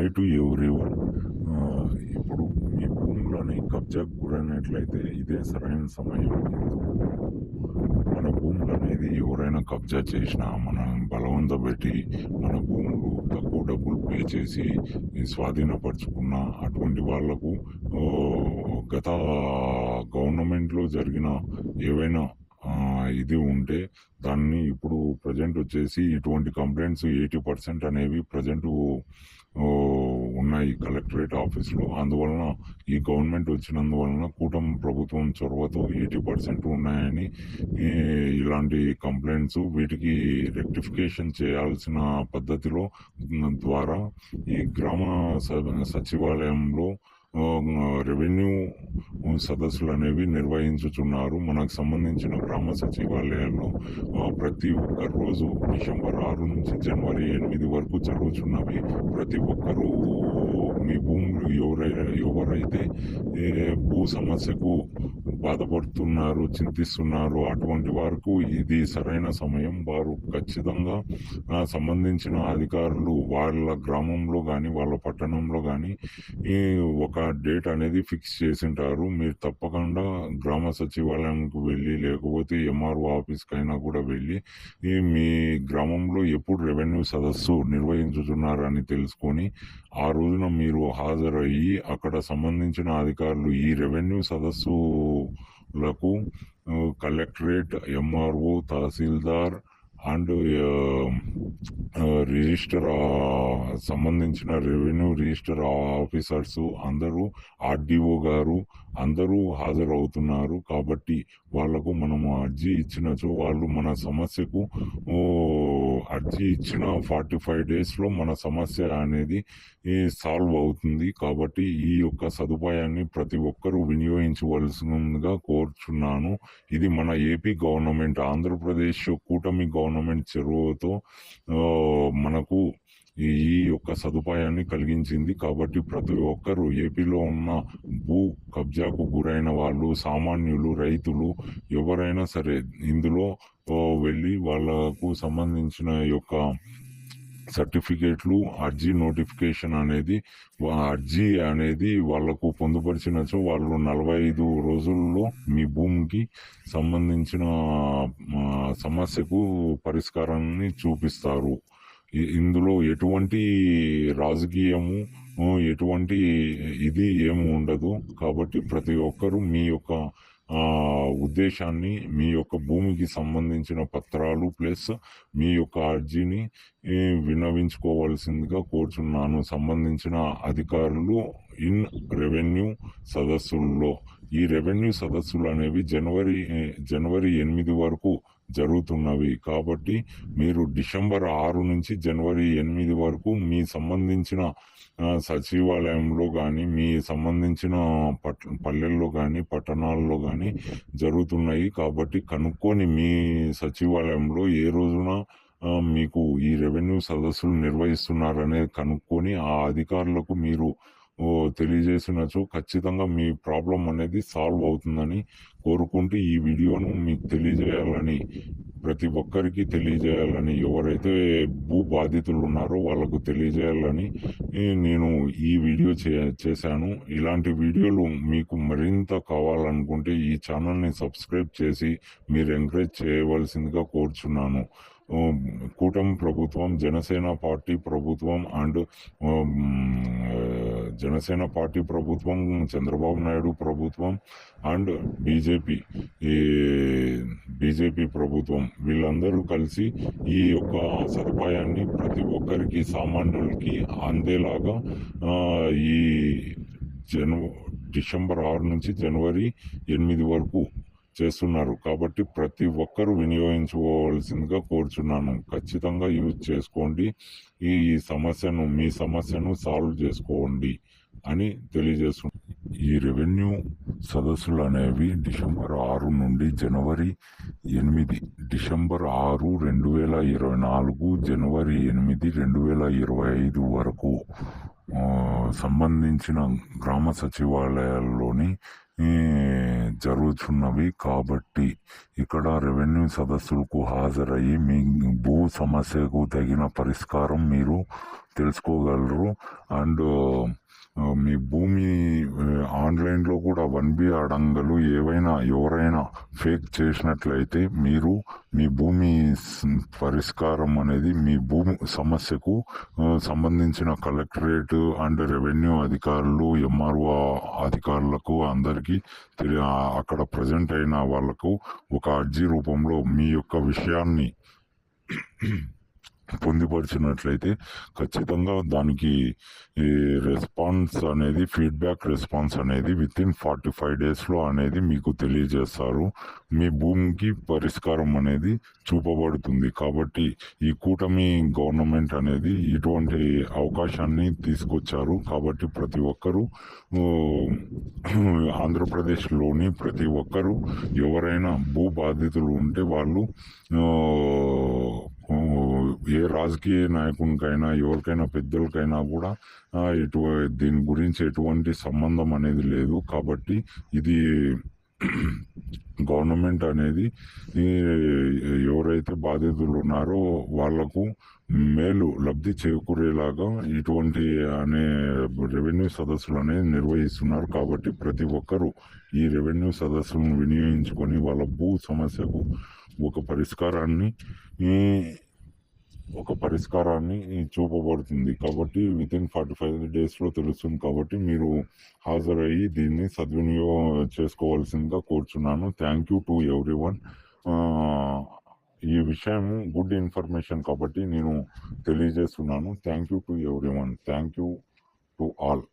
Hi to everyone. ఇప్పుడు మీ భూములని కబ్జాకు గురైనట్లయితే ఇదే సరైన సమయం. మన భూములు అనేది ఎవరైనా కబ్జా చేసినా, మనం బలవంతపెట్టి మన భూములు తక్కువ డబ్బులు పే చేసి స్వాధీనపరుచుకున్న అటువంటి వాళ్లకు గత గవర్నమెంట్లో జరిగిన ఏవైనా ఇది ఉంటే దాన్ని ఇప్పుడు ప్రజెంట్ వచ్చేసి ఇటువంటి కంప్లైంట్స్ 80% అనేవి ప్రజెంట్ ఉన్నాయి కలెక్టరేట్ ఆఫీస్లో. అందువలన ఈ గవర్నమెంట్ వచ్చినందువలన కూటమి ప్రభుత్వం చొరవతో 80% ఉన్నాయని ఇలాంటి కంప్లైంట్స్ వీటికి రెక్టిఫికేషన్ చేయాల్సిన పద్ధతిలో ద్వారా ఈ గ్రామ సచివాలయంలో రెవెన్యూ సదస్సులు అనేవి నిర్వహించుచున్నారు. మనకు సంబంధించిన గ్రామ సచివాలయాల్లో ప్రతి ఒక్క రోజు డిసెంబర్ 6 నుంచి జనవరి 8 వరకు జరుగుతున్నవి. ప్రతి ఒక్కరూ మీ భూములు ఎవరైతే భూ సమస్యకు బాధపడుతున్నారు, చింతిస్తున్నారు, అటువంటి వారికి ఇది సరైన సమయం. వారు ఖచ్చితంగా సంబంధించిన అధికారులు వాళ్ళ గ్రామంలో కానీ వాళ్ళ పట్టణంలో కానీ ఒక డేట్ అనేది ఫిక్స్ చేసింటారు. మీరు తప్పకుండా గ్రామ సచివాలయంకు వెళ్ళి లేకపోతే ఎంఆర్ఓ ఆఫీస్కి అయినా కూడా వెళ్ళి మీ గ్రామంలో ఎప్పుడు రెవెన్యూ సదస్సు నిర్వహించుతున్నారని తెలుసుకొని ఆ రోజున మీరు హాజరయ్యి అక్కడ సంబంధించిన అధికారులు ఈ రెవెన్యూ సదస్సులకు collectorate, MRO, tahsildar and register సంబంధించిన రెవెన్యూ రిజిస్టర్ ఆఫీసర్స్ అందరూ, ఆర్డీఓ గారు అందరూ హాజరవుతున్నారు. కాబట్టి వాళ్లకు మనము అర్జీ ఇచ్చినచో వాళ్ళు మన సమస్యకు అర్జీ ఇచ్చిన 45 డేస్లో మన సమస్య అనేది సాల్వ్ అవుతుంది. కాబట్టి ఈ యొక్క సదుపాయాన్ని ప్రతి ఒక్కరూ వినియోగించవలసిందిగా కోరుచున్నాను. ఇది మన ఏపీ గవర్నమెంట్, ఆంధ్రప్రదేశ్ కూటమి గవర్నమెంట్ చొరవతో మనకు ఈ యొక్క సదుపాయాన్ని కలిగించింది. కాబట్టి ప్రతి ఒక్కరూ ఏపీలో ఉన్న భూ కబ్జాకు గురైన వాళ్ళు, సామాన్యులు, రైతులు ఎవరైనా సరే ఇందులో వెళ్ళి వాళ్ళకు సంబంధించిన యొక్క సర్టిఫికేట్లు, అర్జీ నోటిఫికేషన్ అర్జీ అనేది వాళ్లకు పొందుపరిచినచో వాళ్ళు 45 రోజుల్లో మీ భూమికి సంబంధించిన సమస్యకు పరిష్కారాన్ని చూపిస్తారు. ఇందులో ఎటువంటి రాజకీయము, ఎటువంటి ఇది ఏమి ఉండదు. కాబట్టి ప్రతి ఒక్కరూ మీ యొక్క ఉద్దేశాన్ని, మీ యొక్క భూమికి సంబంధించిన పత్రాలు ప్లస్ మీ యొక్క అర్జీని విన్నవించుకోవాల్సిందిగా కోరుచున్నాను. సంబంధించిన అధికారులు ఇన్ రెవెన్యూ సదస్సుల్లో ఈ రెవెన్యూ సదస్సులు అనేవి జనవరి 8 వరకు జరుగుతున్నవి. కాబట్టి మీరు డిసెంబర్ 6 నుంచి జనవరి 8 వరకు మీ సంబంధించిన సచివాలయంలో కానీ, మీ సంబంధించిన పల్లెల్లో కానీ, పట్టణాల్లో కానీ జరుగుతున్నాయి. కాబట్టి కనుక్కొని మీ సచివాలయంలో ఏ రోజున మీకు ఈ రెవెన్యూ సదస్సులు నిర్వహిస్తున్నారనేది కనుక్కొని ఆ అధికారులకు మీరు తెలియజేసినచో ఖచ్చితంగా మీ ప్రాబ్లం అనేది సాల్వ్ అవుతుందని కోరుకుంటూ ఈ వీడియోను మీకు తెలియజేయాలని, ప్రతి ఒక్కరికి తెలియజేయాలని, ఎవరైతే భూ బాధితులు ఉన్నారో వాళ్ళకు తెలియజేయాలని నేను ఈ వీడియో చేశాను. ఇలాంటి వీడియోలు మీకు మరింత కావాలనుకుంటే ఈ ఛానల్ని సబ్స్క్రైబ్ చేసి మీరు ఎంకరేజ్ చేయవలసిందిగా కోరుచున్నాను. కూటమి ప్రభుత్వం, జనసేన పార్టీ ప్రభుత్వం అండ్ జనసేన పార్టీ ప్రభుత్వం, చంద్రబాబు నాయుడు ప్రభుత్వం అండ్ బీజేపీ ప్రభుత్వం వీళ్ళందరూ కలిసి ఈ యొక్క సదుపాయాన్ని ప్రతి ఒక్కరికి, సామాన్యులకి అందేలాగా ఈ డిసెంబర్ 6 నుంచి జనవరి 8 వరకు చేస్తున్నారు. కాబట్టి ప్రతి ఒక్కరూ వినియోగించుకోవాల్సిందిగా కోరుచున్నాను. ఖచ్చితంగా యూజ్ చేసుకోండి. మీ సమస్యను సాల్వ్ చేసుకోండి అని తెలియజేస్తున్నాను. ఈ రెవెన్యూ సదస్సులు అనేవి డిసెంబర్ 6 నుండి జనవరి 8, డిసెంబర్ 6, 2024, జనవరి 8, 2025 వరకు సంబంధించిన గ్రామ సచివాలయాల్లోని ఈ, జరుగుతున్నవి. కాబట్టి ఇక్కడ రెవెన్యూ సదస్సులకు హాజరయ్యి మీ భూ సమస్యకు తగిన పరిష్కారం మీరు తెలుసుకోగలరు. అండ్ మీ భూమి ఆన్లైన్లో కూడా 1B అడంగలు ఎవరైనా ఫేక్ చేసినట్లయితే మీరు మీ భూమి పరిష్కారం అనేది మీ భూమి సమస్యకు సంబంధించిన కలెక్టరేట్ అండ్ రెవెన్యూ అధికారులు, MRO అధికారులకు అందరికీ అక్కడ ప్రజెంట్ అయిన వాళ్ళకు ఒక అర్జీ రూపంలో మీ యొక్క విషయాన్ని పొందుపరిచినట్లయితే ఖచ్చితంగా దానికి ఈ రెస్పాన్స్ అనేది ఫీడ్బ్యాక్ రెస్పాన్స్ అనేది వితిన్ 45 డేస్లో అనేది మీకు తెలియజేస్తారు. మీ భూమికి పరిష్కారం అనేది చూపబడుతుంది. కాబట్టి ఈ కూటమి గవర్నమెంట్ అనేది ఇటువంటి అవకాశాన్ని తీసుకొచ్చారు. కాబట్టి ప్రతి ఒక్కరూ ఆంధ్రప్రదేశ్లోని ప్రతి ఒక్కరూ ఎవరైనా భూ బాధితులు ఉంటే వాళ్ళు ఏ రాజకీయ నాయకునికైనా ఎవరికైనా పెద్దలకైనా కూడా దీని గురించి ఎటువంటి సంబంధం అనేది లేదు. కాబట్టి ఇది గవర్నమెంట్ అనేది ఎవరైతే బాధితులు ఉన్నారో వాళ్లకు మేలు లబ్ధి చేకూరేలాగా ఇటువంటి రెవెన్యూ సదస్సులు అనేది నిర్వహిస్తున్నారు. కాబట్టి ప్రతి ఒక్కరూ ఈ రెవెన్యూ సదస్సులను వినియోగించుకొని వాళ్ళ భూ సమస్యకు ఒక పరిష్కారాన్ని చూపబడుతుంది. కాబట్టి వితిన్ 45 డేస్లో తెలుస్తుంది. కాబట్టి మీరు హాజరయ్యి దీన్ని సద్వినియోగం చేసుకోవాల్సిందిగా కోరుచున్నాను. Thank you to everyone. ఈ విషయం గుడ్ ఇన్ఫర్మేషన్ కాబట్టి నేను తెలియజేస్తున్నాను. Thank you to everyone. Thank you to all.